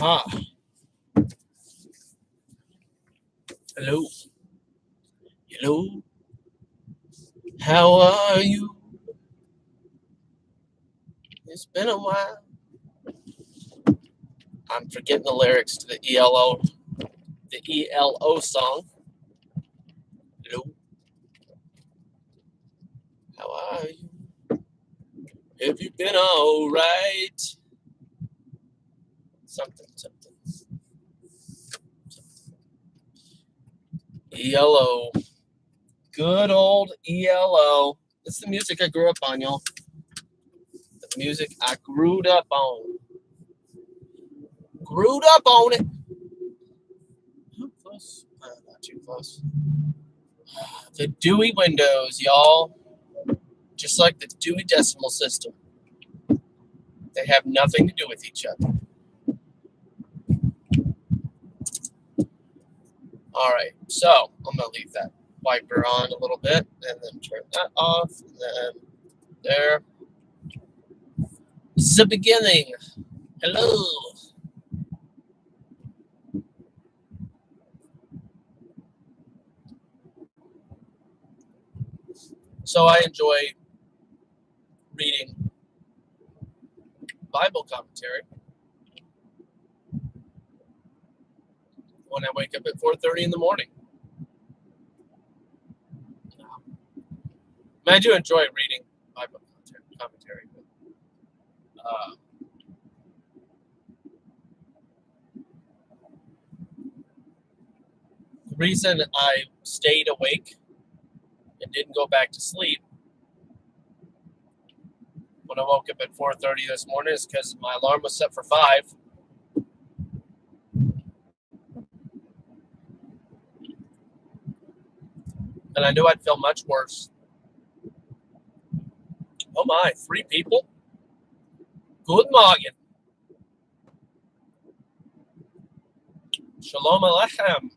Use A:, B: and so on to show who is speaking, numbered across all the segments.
A: Aha. Hello. Hello. How are you? It's been a while. I'm forgetting the lyrics to the ELO song. Hello. How are you? Have you been all right? Something. ELO. Good old ELO. It's the music I grew up on, y'all. The music I grew up on. Grewed up on it. How close? Not too close. The Dewey Windows, y'all. Just like the Dewey Decimal System. They have nothing to do with each other. All right, so I'm going to leave that wiper on a little bit and then turn that off. And then there. This is the beginning. Hello. So I enjoy reading Bible commentary when I wake up at 4:30 in the morning. I do enjoy reading Bible commentary. But, the reason I stayed awake and didn't go back to sleep when I woke up at 4:30 this morning is because my alarm was set for 5. And I knew I'd feel much worse. Oh my, 3 people? Good morning. Shalom Aleichem.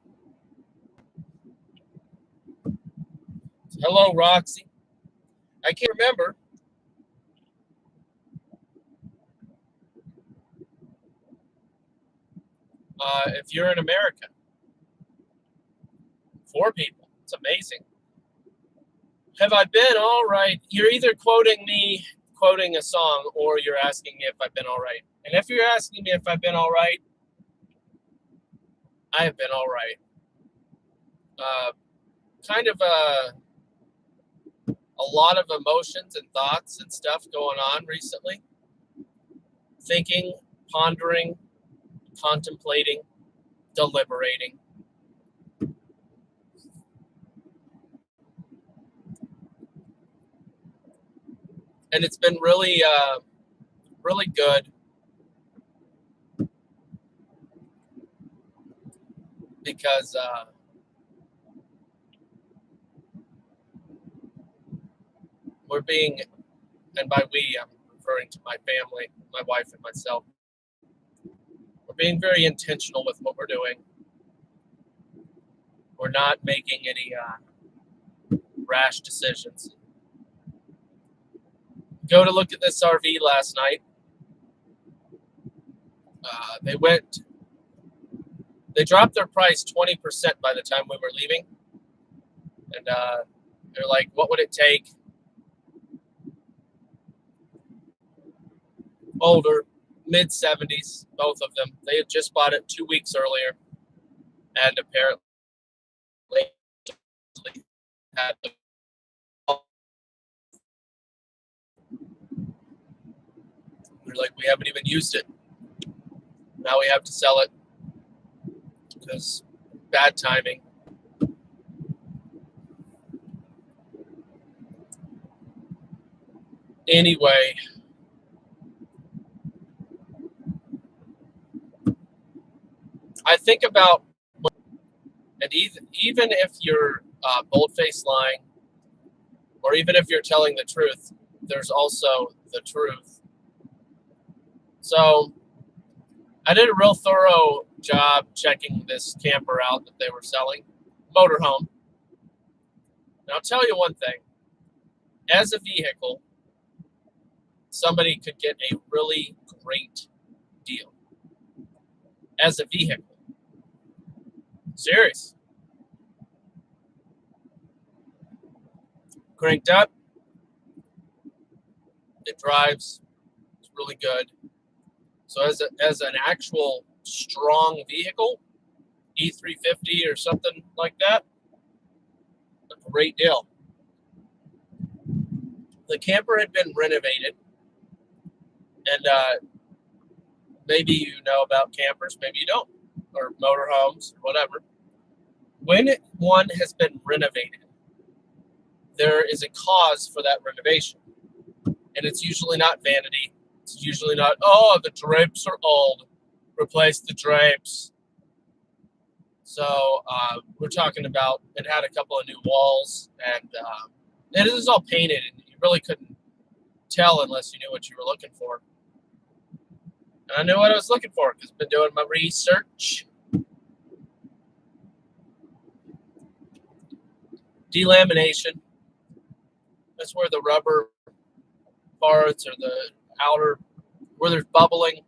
A: Hello, Roxy. I can't remember. If you're in America. 4 people. It's amazing. Have I been all right? You're either quoting me, quoting a song, or you're asking me if I've been all right. And if you're asking me if I've been all right, I have been all right. Kind of a lot of emotions and thoughts and stuff going on recently. Thinking, pondering, contemplating, deliberating. And it's been really, really good. Because we're being, and by we, I'm referring to my family, my wife and myself, we're being very intentional with what we're doing. We're not making any rash decisions. Go to look at this RV last night. They dropped their price 20% by the time we were leaving. And they're like, what would it take? Older, mid-70s, both of them. They had just bought it 2 weeks earlier. And apparently had the we're like, we haven't even used it. Now we have to sell it because bad timing. Anyway, I think about, and even if you're bold-faced lying, or even if you're telling the truth, there's also the truth. So I did a real thorough job checking this camper out that they were selling, motorhome. And I'll tell you one thing. As a vehicle, somebody could get a really great deal. as a vehicle. Serious. Cranked up, it drives, it's really good. So as an actual strong vehicle, E350 or something like that, a great deal. The camper had been renovated, and maybe you know about campers, maybe you don't, or motorhomes, or whatever. When one has been renovated, there is a cause for that renovation. And it's usually not vanity. It's usually not, oh, the drapes are old. Replace the drapes. So we're talking about it had a couple of new walls, and it is all painted, and you really couldn't tell unless you knew what you were looking for. And I knew what I was looking for because I've been doing my research. Delamination. That's where the rubber parts or the outer, where there's bubbling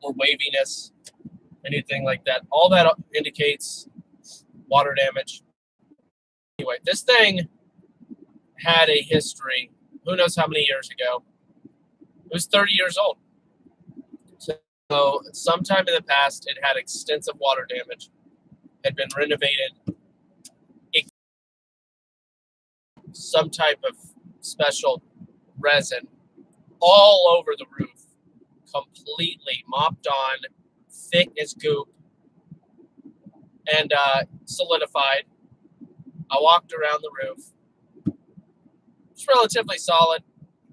A: or waviness, anything like that. All that indicates water damage. Anyway, this thing had a history. Who knows how many years ago? It was 30 years old. So sometime in the past, it had extensive water damage, had been renovated. Some type of special resin all over the roof, completely mopped on, thick as goop, and solidified. I walked around the roof. It's relatively solid.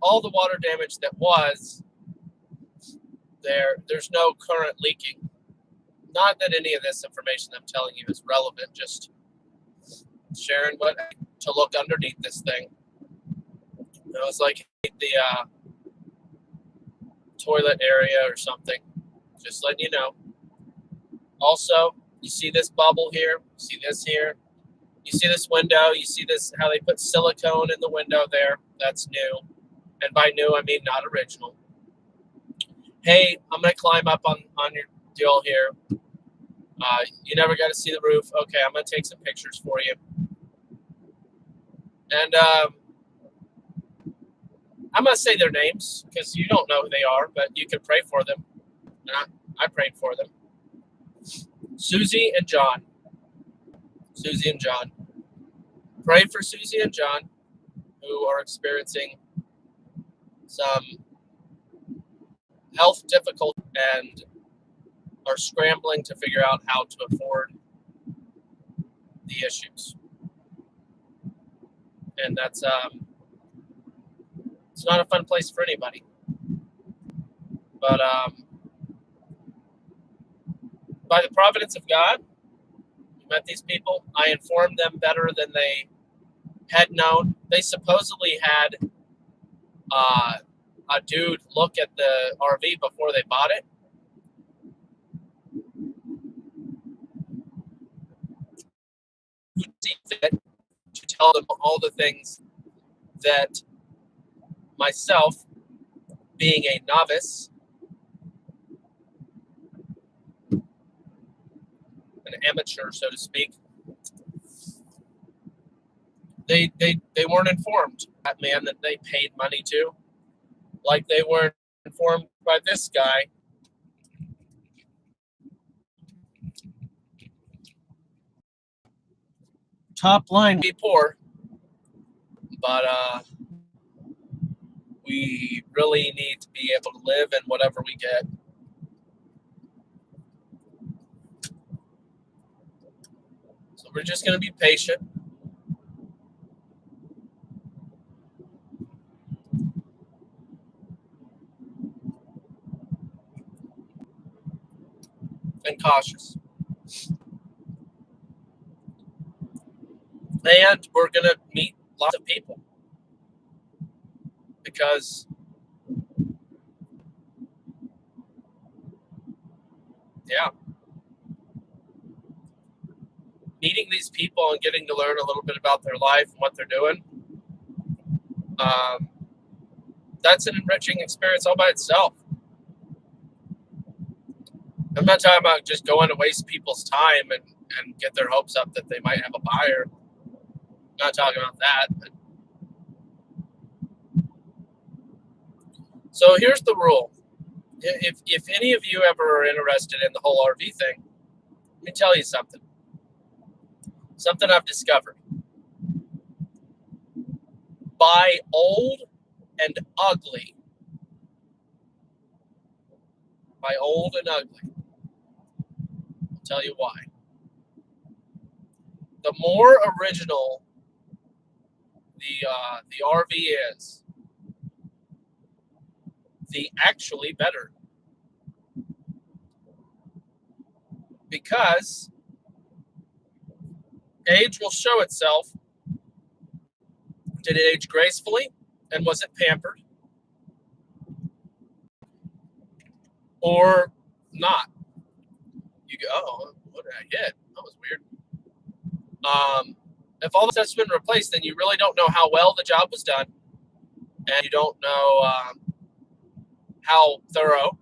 A: All the water damage that was there, there's no current leaking. Not that any of this information I'm telling you is relevant, just sharing what to look underneath this thing. It was like the toilet area or something. Just letting you know. Also, you see this bubble here? You see this here? You see this window? You see this, how they put silicone in the window there? That's new. And by new, I mean not original. Hey, I'm going to climb up on your deal here. You never got to see the roof. Okay, I'm going to take some pictures for you. And I'm going to say their names because you don't know who they are, but you can pray for them. And I prayed for them. Susie and John. Susie and John. Pray for Susie and John, who are experiencing some health difficulty and are scrambling to figure out how to afford the issues. And that's it's not a fun place for anybody. But by the providence of God, we met these people. I informed them better than they had known. They supposedly had a dude look at the RV before they bought it. Who see fit to tell them all the things that myself, being a novice, an amateur, so to speak, they weren't informed. That man that they paid money to, like they weren't informed by this guy. Top line, be poor, but we really need to be able to live in whatever we get. So we're just going to be patient. And cautious. And we're going to meet lots of people. Because, yeah, meeting these people and getting to learn a little bit about their life and what they're doing, that's an enriching experience all by itself. I'm not talking about just going to waste people's time and get their hopes up that they might have a buyer. I'm not talking about that. But. So here's the rule. If any of you ever are interested in the whole RV thing, let me tell you something. Something I've discovered. Buy old and ugly. Buy old and ugly. I'll tell you why. The more original the RV is, the actually better. Because age will show itself. Did it age gracefully? And was it pampered? Or not? You go, oh, what did I hit? That was weird. If all the stuff's been replaced, then you really don't know how well the job was done. And you don't know how thorough.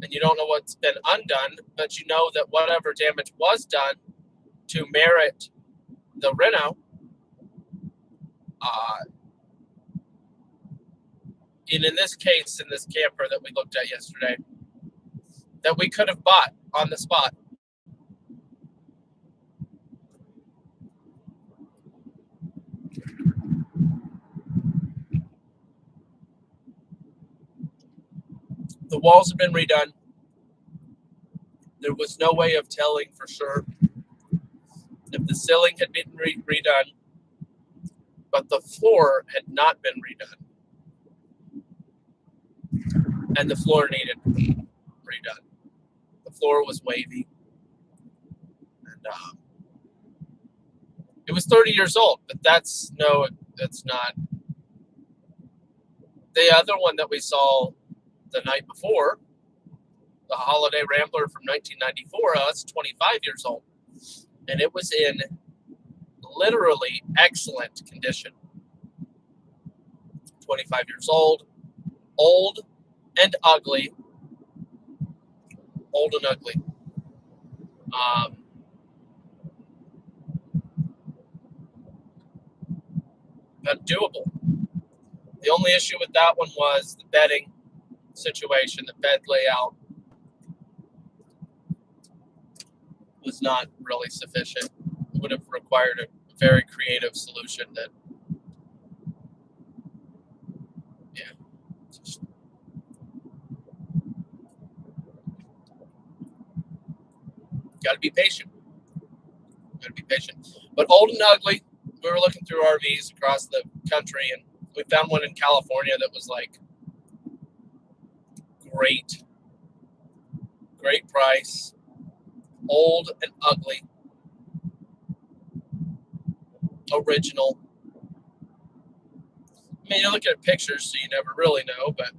A: And you don't know what's been undone. But you know that whatever damage was done to merit the reno, and in this case, in this camper that we looked at yesterday, that we could have bought on the spot. The walls have been redone. There was no way of telling for sure if the ceiling had been redone, but the floor had not been redone. And the floor needed redone. The floor was wavy. And it was 30 years old, but that's not. The other one that we saw the night before, the Holiday Rambler from 1994, that's 25 years old. And it was in literally excellent condition. 25 years old and ugly. Old and ugly. But doable. The only issue with that one was the bedding situation. The bed layout was not really sufficient. It would have required a very creative solution that, just got to be patient. But old and ugly, we were looking through RVs across the country, and we found one in California that was like great price, old and ugly, original. I mean, you look at pictures, so you never really know, but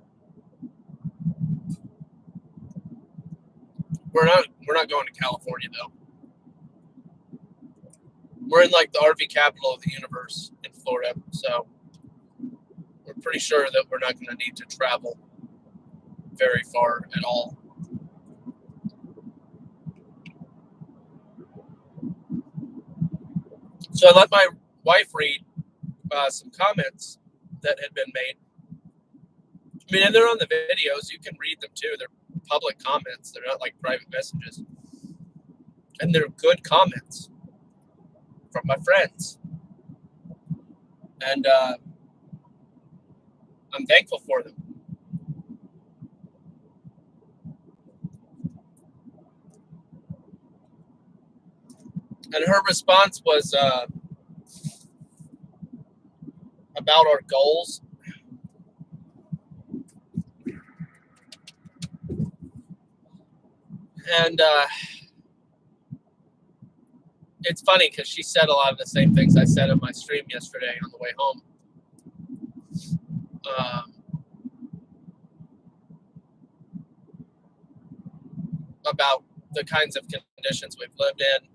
A: we're not going to California though. We're in like the RV capital of the universe in Florida, so we're pretty sure that we're not going to need to travel very far at all. So I let my wife read some comments that had been made. I mean, and they're on the videos. You can read them too. They're public comments. They're not like private messages. And they're good comments from my friends. And I'm thankful for them. And her response was about our goals. And it's funny because she said a lot of the same things I said in my stream yesterday on the way home. About the kinds of conditions we've lived in.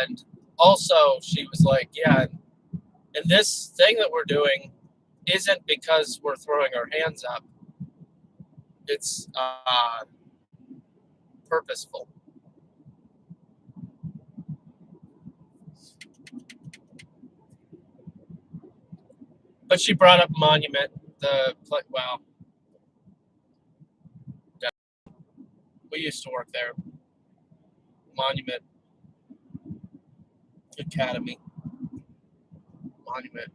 A: And also she was like, yeah, and this thing that we're doing isn't because we're throwing our hands up. It's purposeful. But she brought up Monument, well, we used to work there. Monument Academy. Monument.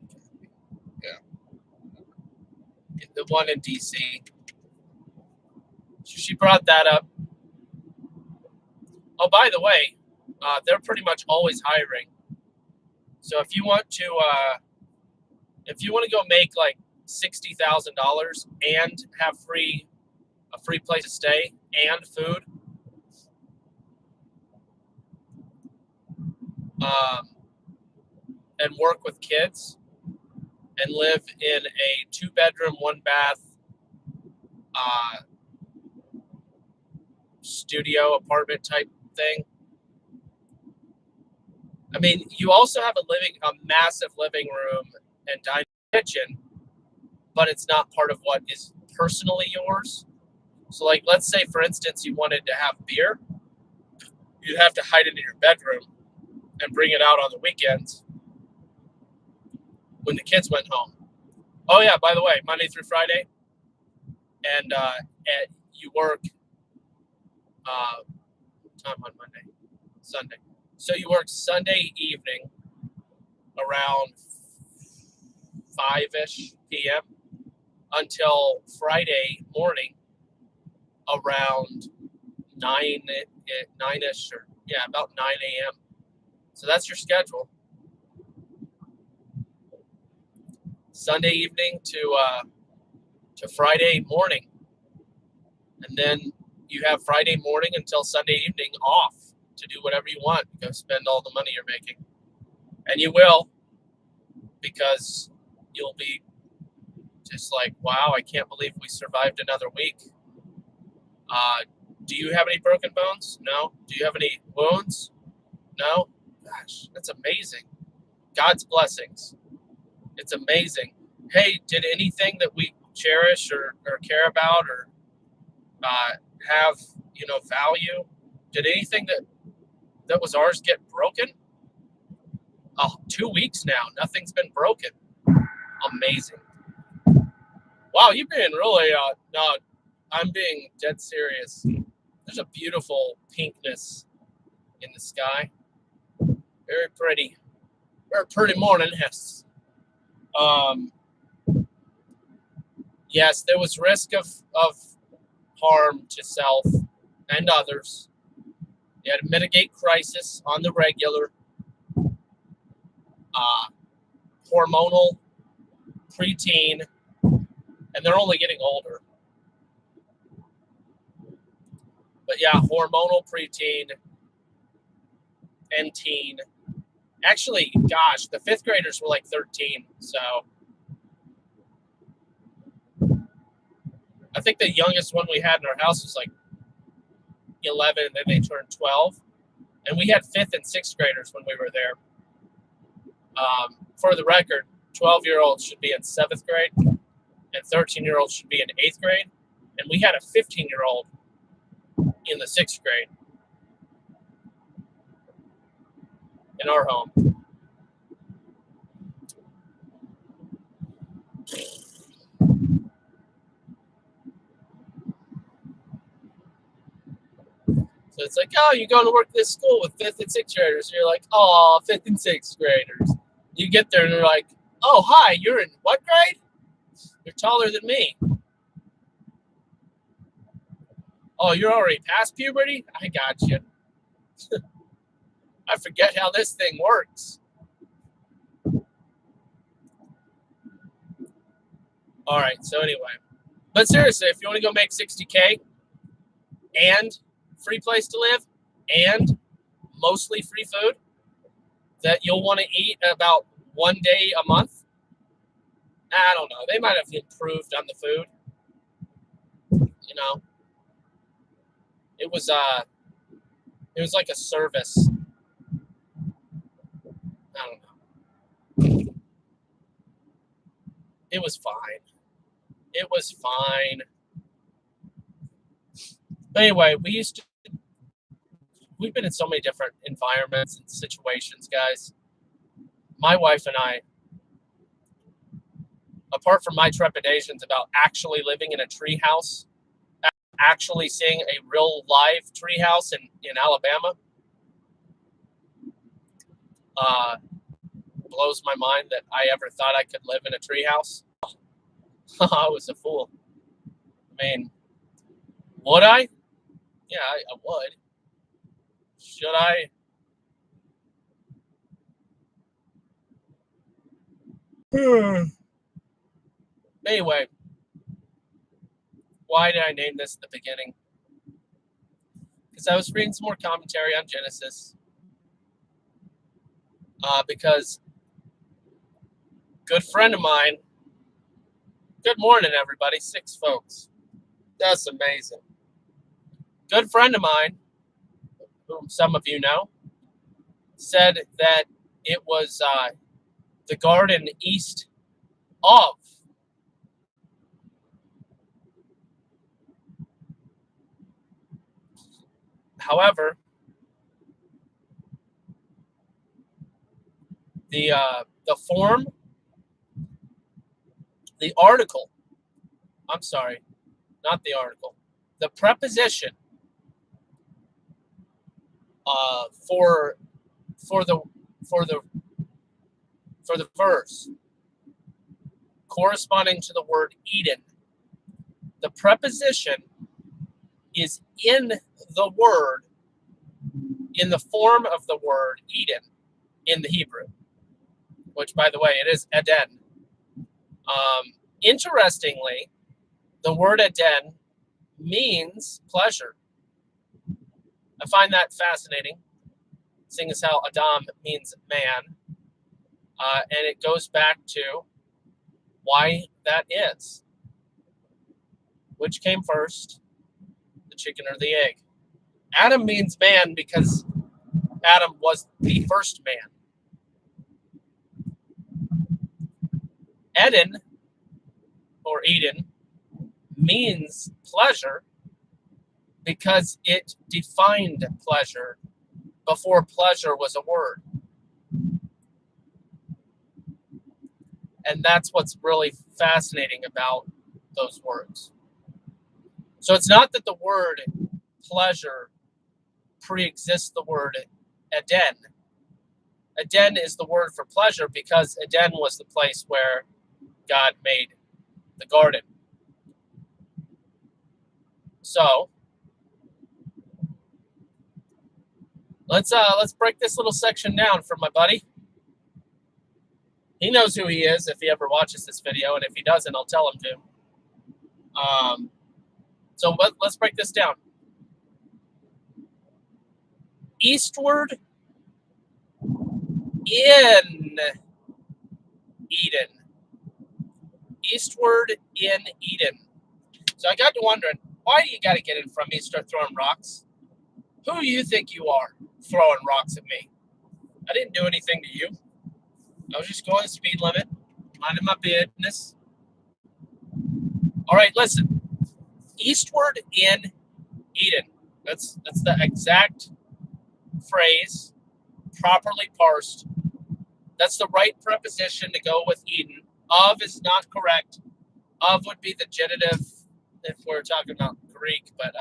A: Yeah. The one in DC. She brought that up. Oh, by the way, they're pretty much always hiring. So if you want to go make like $60,000 and have a free place to stay and food, and work with kids and live in a 2-bedroom, 1-bath studio apartment type thing. I mean, you also have a massive living room and dining kitchen, but it's not part of what is personally yours. So, like, let's say, for instance, you wanted to have beer, you'd have to hide it in your bedroom and bring it out on the weekends when the kids went home. Oh yeah, by the way, Monday through Friday, and you work time on Monday, Sunday. So you work Sunday evening around 5-ish p.m. until Friday morning around 9-ish, or about 9 a.m. So that's your schedule. Sunday evening to Friday morning, and then you have Friday morning until Sunday evening off to do whatever you want. Go spend all the money you're making, and you will, because you'll be just like, wow, I can't believe we survived another week. Do you have any broken bones? No. Do you have any wounds? No. Gosh, that's amazing. God's blessings. It's amazing. Hey, did anything that we cherish or care about or have, value, did anything that was ours get broken? 2 weeks now, nothing's been broken. Amazing. Wow, you're being really, no, I'm being dead serious. There's a beautiful pinkness in the sky. Very pretty. Very pretty morning, yes. Yes, there was risk of harm to self and others. You had to mitigate crisis on the regular. Hormonal, preteen, and they're only getting older. But yeah, hormonal, preteen, and teen. Actually, gosh, the 5th graders were like 13, so I think the youngest one we had in our house was like 11, and then they turned 12. And we had 5th and 6th graders when we were there. For the record, 12-year-olds should be in 7th grade, and 13-year-olds should be in 8th grade. And we had a 15-year-old in the 6th grade in our home. So it's like, oh, you're going to work this school with 5th and 6th graders. And you're like, oh, 5th and 6th graders. You get there and they're like, oh, hi, you're in what grade? You're taller than me. Oh, you're already past puberty? I got you. I forget how this thing works. All right, so anyway. But seriously, if you want to go make $60K and free place to live and mostly free food that you'll want to eat about 1 day a month, I don't know. They might have improved on the food. It was like a service. I don't know. It was fine. It was fine. But anyway, we used to we've been in so many different environments and situations, guys. My wife and I, apart from my trepidations about actually living in a tree house, actually seeing a real live tree house in Alabama, blows my mind that I ever thought I could live in a tree house. I was a fool. I mean, would I? Yeah, I would. Should I? Anyway, why did I name this at the beginning? Because I was reading some more commentary on Genesis. Because good friend of mine, good morning, everybody, 6 folks. That's amazing. Good friend of mine, whom some of you know, said that it was the garden east of. However, the form, the article, I'm sorry, not the article, the preposition for the verse corresponding to the word Eden, the preposition is in the word, in the form of the word Eden in the Hebrew, which, by the way, it is Eden. Interestingly, the word Eden means pleasure. I find that fascinating, seeing as how Adam means man, and it goes back to why that is. Which came first, the chicken or the egg? Adam means man because Adam was the first man. Eden, or Eden, means pleasure because it defined pleasure before pleasure was a word. And that's what's really fascinating about those words. So it's not that the word pleasure pre-exists the word Eden. Eden is the word for pleasure because Eden was the place where God made the garden. So let's break this little section down for my buddy. He knows who he is if he ever watches this video, and if he doesn't, I'll tell him to. So let's break this down. Eastward in Eden. Eastward in Eden. So I got to wondering, why do you got to get in front of me and start throwing rocks? Who do you think you are throwing rocks at me? I didn't do anything to you. I was just going the speed limit, minding my business. All right, listen. Eastward in Eden. That's the exact phrase, properly parsed. That's the right preposition to go with Eden. Of is not correct. Of would be the genitive if we're talking about Greek, but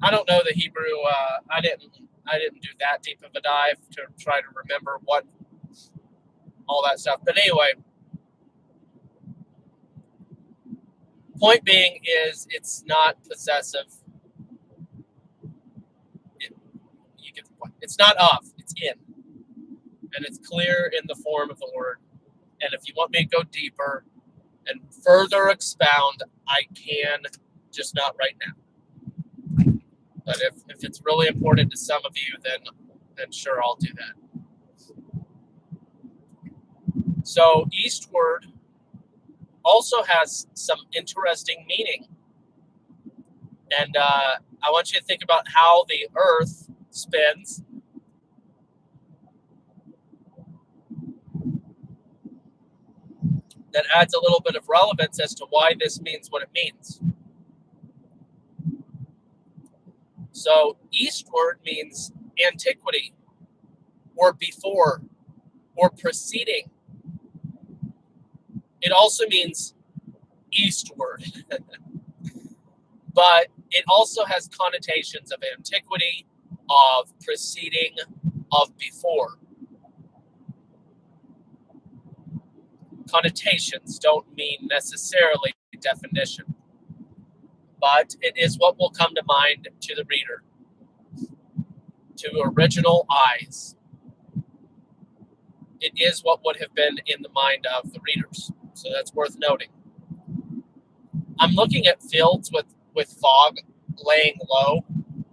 A: I don't know the Hebrew. I didn't do that deep of a dive to try to remember what all that stuff. But anyway, point being is it's not possessive. You get the point. It's not of, it's in. And it's clear in the form of the word. And if you want me to go deeper and further expound, I can, just not right now. But if it's really important to some of you, then sure, I'll do that. So eastward also has some interesting meaning. And I want you to think about how the earth spins. That adds a little bit of relevance as to why this means what it means. So eastward means antiquity, or before, or preceding. It also means eastward, but it also has connotations of antiquity, of preceding, of before. Connotations don't mean necessarily definition, but it is what will come to mind to the reader, to original eyes. It is what would have been in the mind of the readers. So that's worth noting. I'm looking at fields with fog laying low,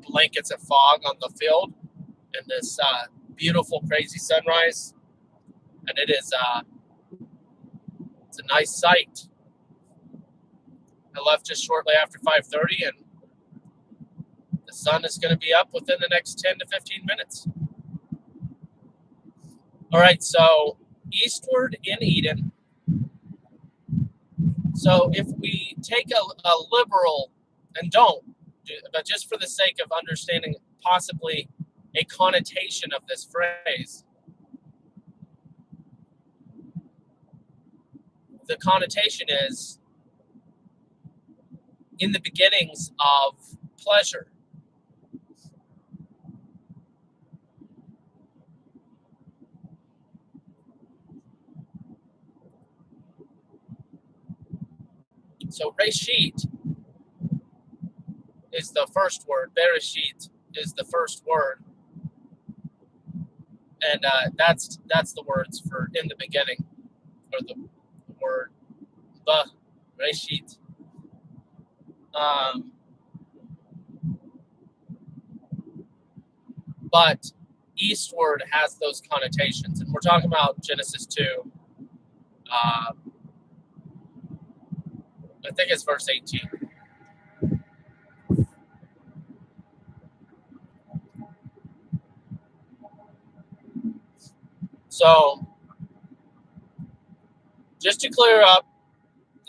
A: blankets of fog on the field, and this beautiful, crazy sunrise. And it is it's a nice sight. I left just shortly after 5:30, and the sun is going to be up within the next 10 to 15 minutes. All right, so eastward in Eden. So if we take a liberal, and don't, but just for the sake of understanding possibly a connotation of this phrase, the connotation is in the beginnings of pleasure. So Reshit is the first word. Bereshit is the first word. And that's the words for in the beginning, or the word Reshit. But eastward has those connotations, and we're talking about Genesis 2. I think it's verse 18. So, just to clear up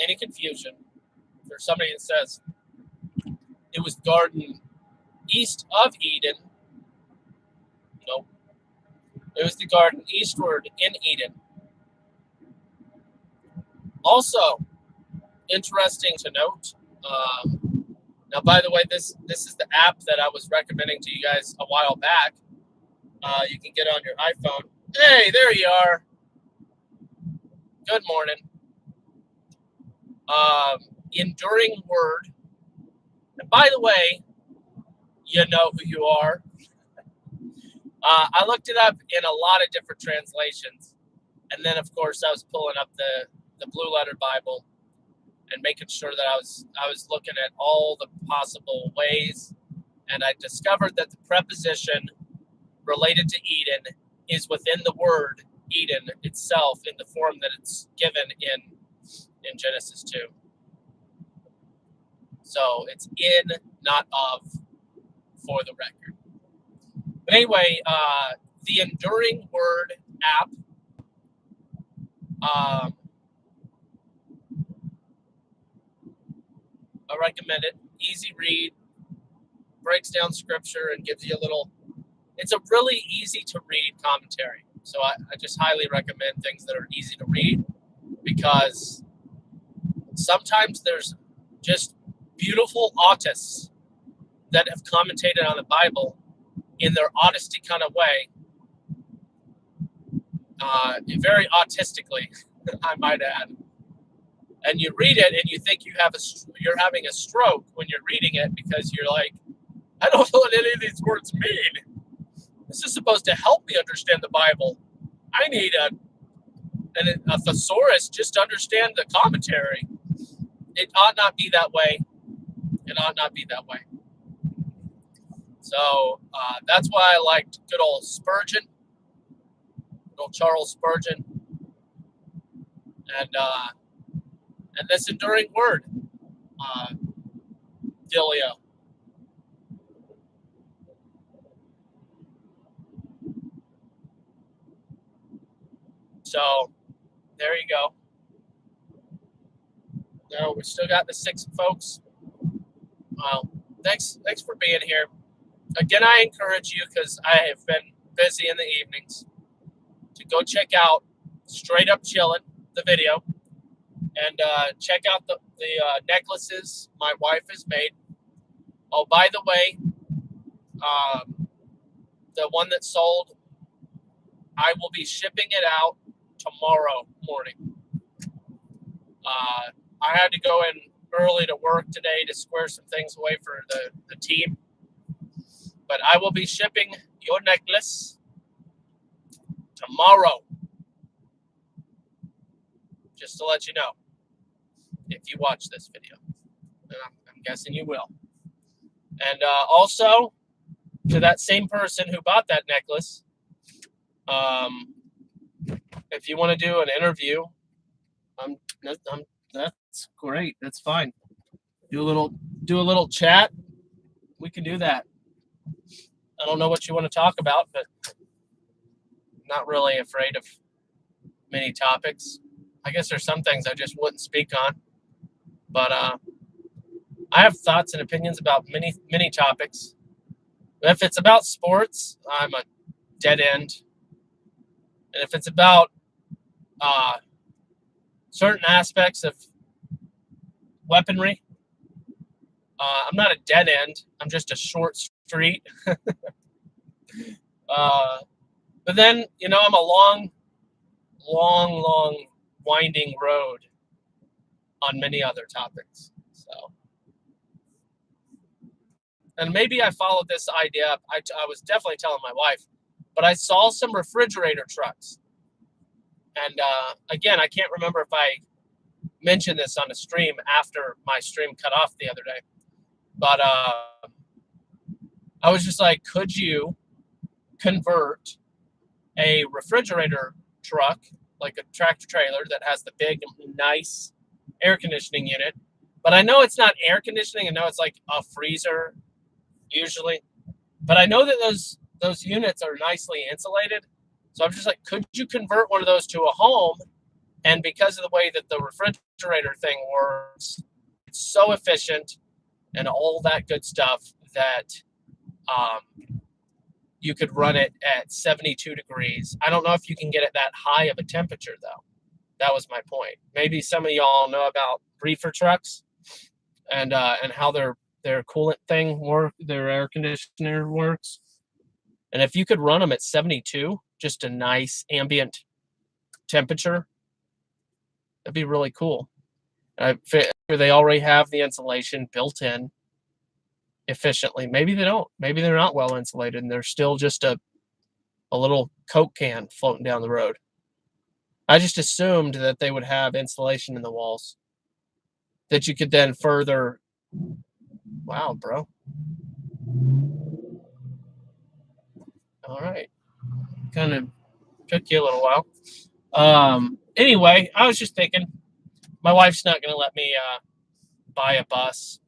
A: any confusion, for somebody that says it was garden east of Eden, no, it was the garden eastward in Eden. Also, interesting to note. Now, by the way, this is the app that I was recommending to you guys a while back. You can get on your iPhone. Hey, there you are. Good morning. Enduring Word. And by the way, you know who you are. I looked it up in a lot of different translations. And then, of course, I was pulling up the Blue Letter Bible and making sure that I was looking at all the possible ways. And I discovered that the preposition related to Eden is within the word Eden itself in the form that it's given in Genesis 2. So it's in, not of, for the record. But anyway, the Enduring Word app, I recommend it. Easy read, breaks down scripture and gives you a little, it's a really easy to read commentary. So I just highly recommend things that are easy to read, because sometimes there's just beautiful autists that have commentated on the Bible in their autistic kind of way, very autistically, I might add. And you read it and you think you're having a stroke when you're reading it, because you're like, I don't know what any of these words mean. This is supposed to help me understand the Bible. I need a thesaurus just to understand the commentary. It ought not be that way. It ought not be that way. So that's why I liked good old Spurgeon, good old Charles Spurgeon, and this Enduring Word, Dilio. So there you go. No, we still got the 6 folks. Well, thanks for being here. again, I encourage you, because I have been busy in the evenings, to go check out Straight Up Chillin', the video, and check out the necklaces my wife has made. Oh, by the way, the one that sold, I will be shipping it out tomorrow morning. I had to go in early to work today to square some things away for the team. But I will be shipping your necklace tomorrow. Just to let you know, if you watch this video. And I'm guessing you will. And also, to that same person who bought that necklace, if you want to do an interview, that's great. That's fine. Do a little chat. We can do that. I don't know what you want to talk about, but I'm not really afraid of many topics. I guess there's some things I just wouldn't speak on, but I have thoughts and opinions about many topics. If it's about sports, I'm a dead end, and if it's about certain aspects of weaponry, I'm not a dead end. I'm just a short street. But then, I'm a long winding road on many other topics. So, and maybe I followed this idea. I was definitely telling my wife, but I saw some refrigerator trucks. And again, I can't remember if I mentioned this on a stream after my stream cut off the other day. But I was just like, could you convert a refrigerator truck, like a tractor trailer that has the big, nice air conditioning unit? But I know it's not air conditioning. I know it's like a freezer usually. But I know that those units are nicely insulated. So I'm just like, could you convert one of those to a home? And because of the way that the refrigerator thing works, it's so efficient and all that good stuff that you could run it at 72 degrees. I don't know if you can get it that high of a temperature, though. That was my point. Maybe some of y'all know about reefer trucks and how their coolant thing their air conditioner works. And if you could run them at 72, just a nice ambient temperature, that'd be really cool. They already have the insulation built in efficiently. Maybe they don't. Maybe they're not well insulated and they're still just a little Coke can floating down the road. I just assumed that they would have insulation in the walls that you could then further. Wow, bro. All right. Kind of took you a little while. Anyway, I was just thinking, my wife's not going to let me buy a bus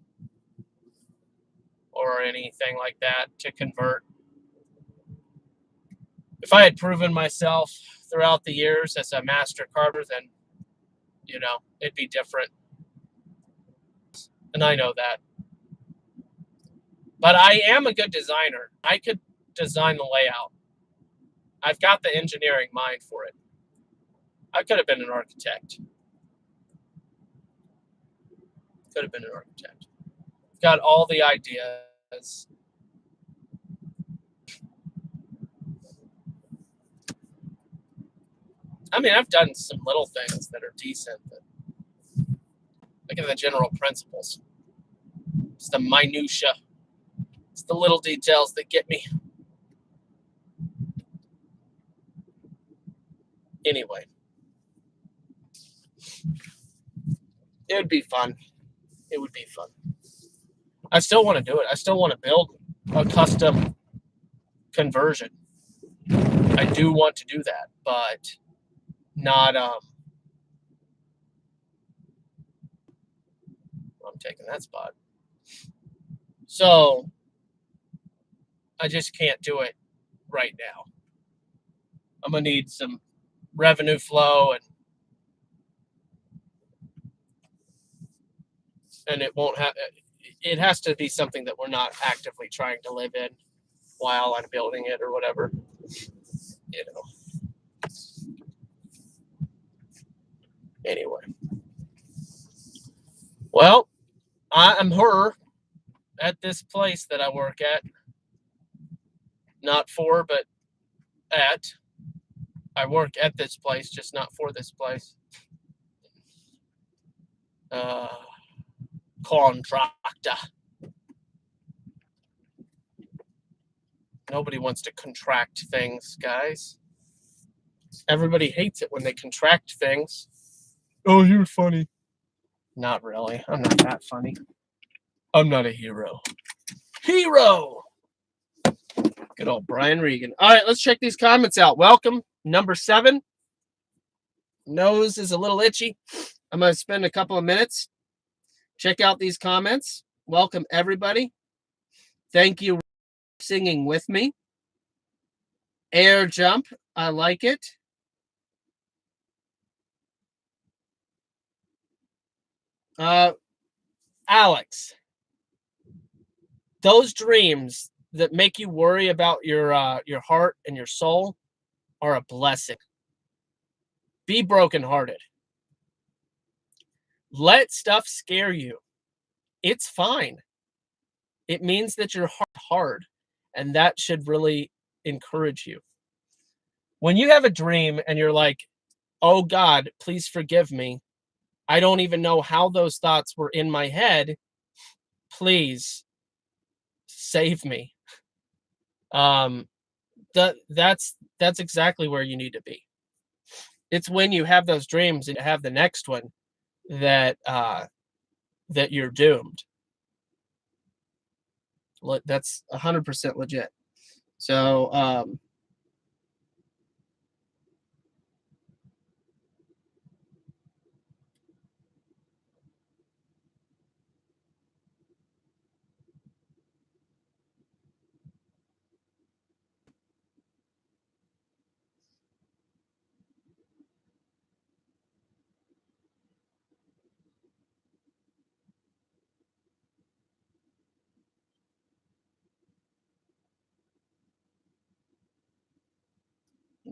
A: or anything like that to convert. If I had proven myself throughout the years as a master carver, then, it'd be different. And I know that. But I am a good designer. I could design the layout. I've got the engineering mind for it. I could have been an architect. Got all the ideas. I mean, I've done some little things that are decent, but look at the general principles. It's the minutia. It's the little details that get me. Anyway, it would be fun. I still want to do it. I still want to build a custom conversion. I do want to do that, but not I'm taking that spot. So I just can't do it right now. I'm gonna need some revenue flow and it won't have. It has to be something that we're not actively trying to live in. while I'm building it or whatever. You know. Anyway. Well, I'm her at this place that I work at. Not for, but at. I work at this place, just not for this place. Contractor. Nobody wants to contract things, guys. Everybody hates it when they contract things. Oh, you're funny. Not really. I'm not that funny. I'm not a hero. Hero! Good old Brian Regan. All right, let's check these comments out. Welcome, number 7. Nose is a little itchy. I'm going to spend a couple of minutes. Check out these comments. Welcome, everybody. Thank you for singing with me. Air jump. I like it. Alex, those dreams that make you worry about your heart and your soul are a blessing. Be brokenhearted. Let stuff scare you. It's fine. It means that your heart is hard, and that should really encourage you. When you have a dream and you're like, oh God, please forgive me. I don't even know how those thoughts were in my head. Please save me. That's exactly where you need to be. It's when you have those dreams and have the next one that that you're doomed. That's 100% legit. So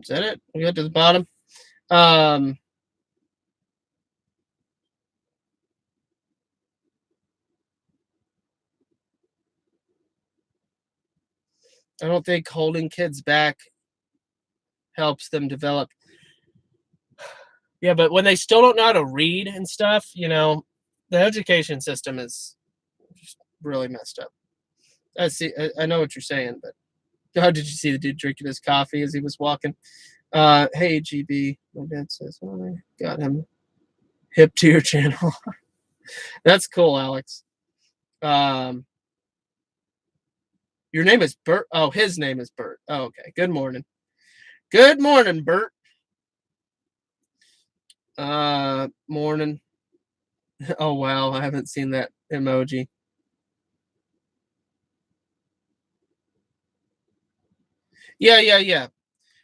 A: is that it? We got to the bottom. I don't think holding kids back helps them develop. Yeah, but when they still don't know how to read and stuff, you know, the education system is just really messed up. I know what you're saying, but oh, did you see the dude drinking his coffee as he was walking? Hey, GB, my dad says, oh, I got him hip to your channel. That's cool, Alex. Your name is Bert. Oh, his name is Bert. Oh, okay. Good morning. Good morning, Bert. Morning. Oh, wow. I haven't seen that emoji. Yeah.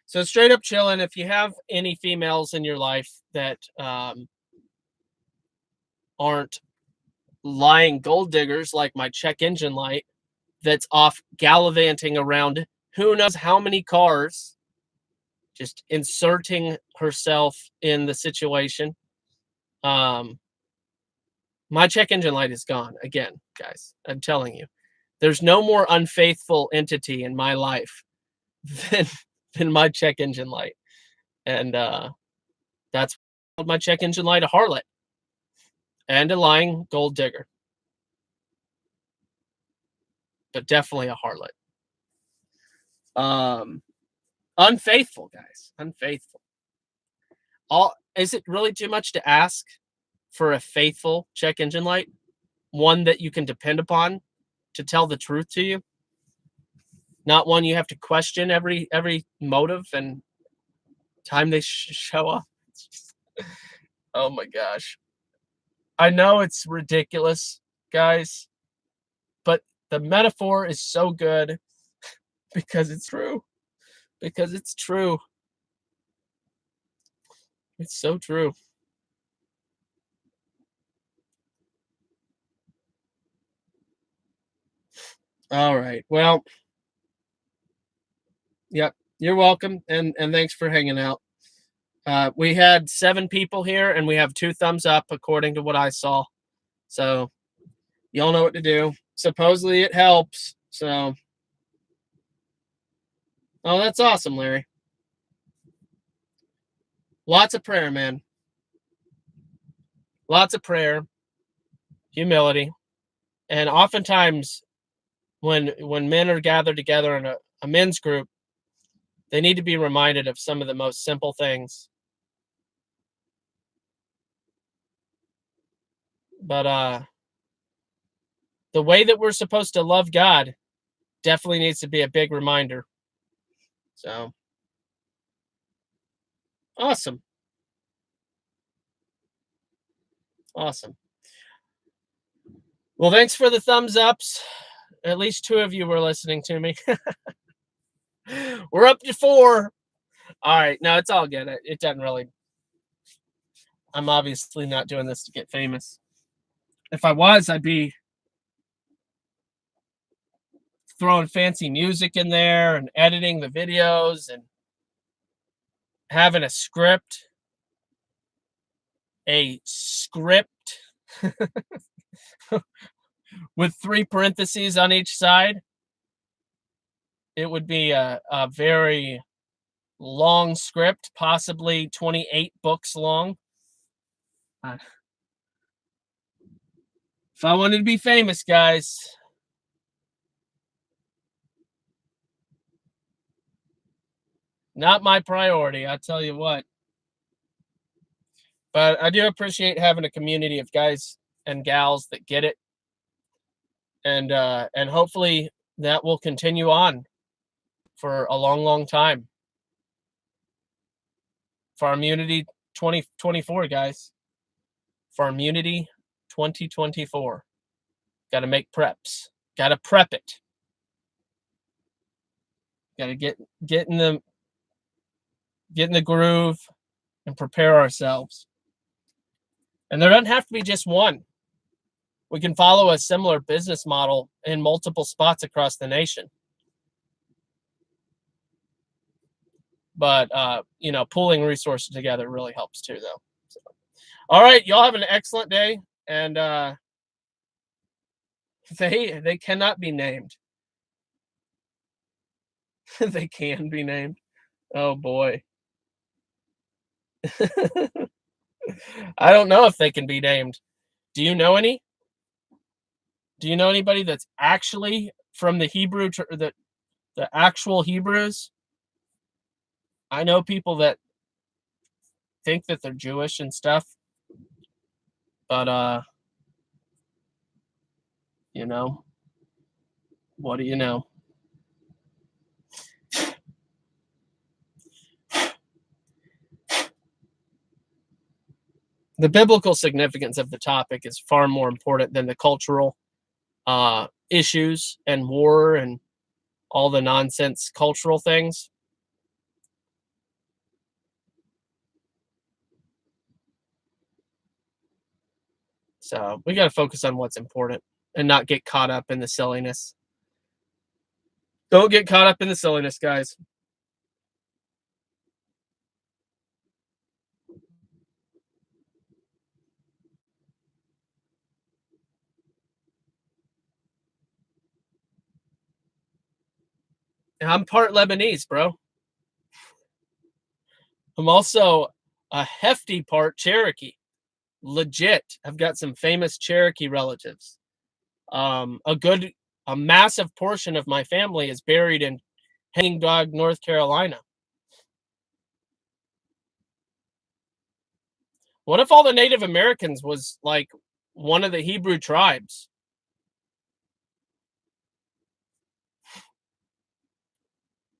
A: So straight up chilling. If you have any females in your life that aren't lying gold diggers like my check engine light that's off gallivanting around who knows how many cars, just inserting herself in the situation. My check engine light is gone again, guys. I'm telling you, there's no more unfaithful entity in my life than my check engine light, and that's my check engine light a harlot and a lying gold digger, but definitely a harlot. Unfaithful, guys. Unfaithful. Is it really too much to ask for a faithful check engine light? One that you can depend upon to tell the truth to you? Not one you have to question every motive and time they show up. Oh my gosh. I know it's ridiculous, guys, but the metaphor is so good because it's true. Because it's true. It's so true. All right. Well, Yep. You're welcome. And thanks for hanging out. We had 7 people here and we have 2 thumbs up according to what I saw. So y'all know what to do. Supposedly it helps. So, oh, that's awesome, Larry. Lots of prayer, man. Lots of prayer, humility. And oftentimes when men are gathered together in a men's group, they need to be reminded of some of the most simple things. But the way that we're supposed to love God definitely needs to be a big reminder. So awesome. Awesome. Well, thanks for the thumbs ups. At least 2 of you were listening to me. We're up to 4. All right. No, it's all good. It doesn't really. I'm obviously not doing this to get famous. If I was, I'd be throwing fancy music in there and editing the videos and having a script. With 3 parentheses on each side. It would be a very long script, possibly 28 books long. If I wanted to be famous, guys, not my priority, I tell you what. But I do appreciate having a community of guys and gals that get it. And hopefully that will continue on for a long, long time. Farmunity 2024, guys. Farmunity 2024. Got to make preps. Got to prep it. Got to get in the groove and prepare ourselves. And there doesn't have to be just one. We can follow a similar business model in multiple spots across the nation. But pooling resources together really helps too, though. So, all right, y'all have an excellent day, and they cannot be named. They can be named. Oh boy. I don't know if they can be named. Do you know any? Do you know anybody that's actually from the Hebrew, the actual Hebrews? I know people that think that they're Jewish and stuff, but what do you know? The biblical significance of the topic is far more important than the cultural issues and war and all the nonsense cultural things. So we got to focus on what's important and not get caught up in the silliness. Don't get caught up in the silliness, guys. And I'm part Lebanese, bro. I'm also a hefty part Cherokee. Legit. I've got some famous Cherokee relatives. A massive portion of my family is buried in Hanging Dog, North Carolina. What if all the Native Americans was like one of the Hebrew tribes?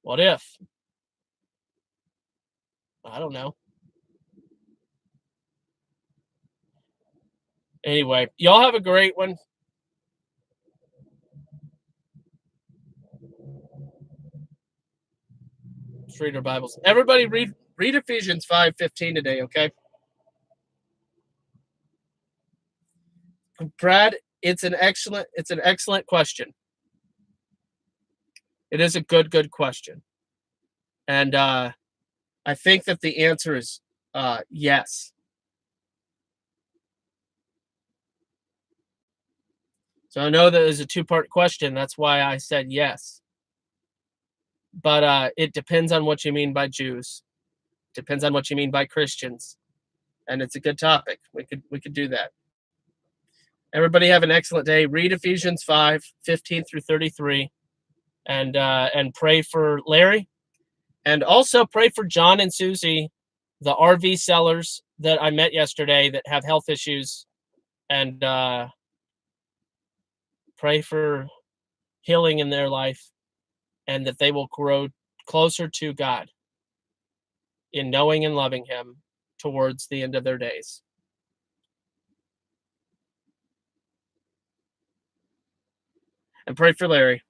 A: What if? I don't know. Anyway, y'all have a great one. Let's read our Bibles. Everybody read Ephesians 5:15 today, okay? Brad, it's an excellent question. It is a good question. And I think that the answer is yes. So I know that is a two-part question. That's why I said yes. But it depends on what you mean by Jews. Depends on what you mean by Christians. And it's a good topic. We could do that. Everybody have an excellent day. Read Ephesians 5:15 through 33, and pray for Larry, and also pray for John and Susie, the RV sellers that I met yesterday that have health issues, and pray for healing in their life, and that they will grow closer to God in knowing and loving Him towards the end of their days. And pray for Larry,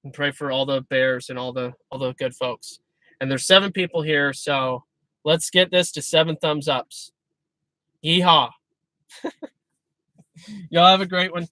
A: and pray for all the bears and all the good folks. And there's 7 people here, so let's get this to 7 thumbs ups. Yeehaw. Y'all have a great one.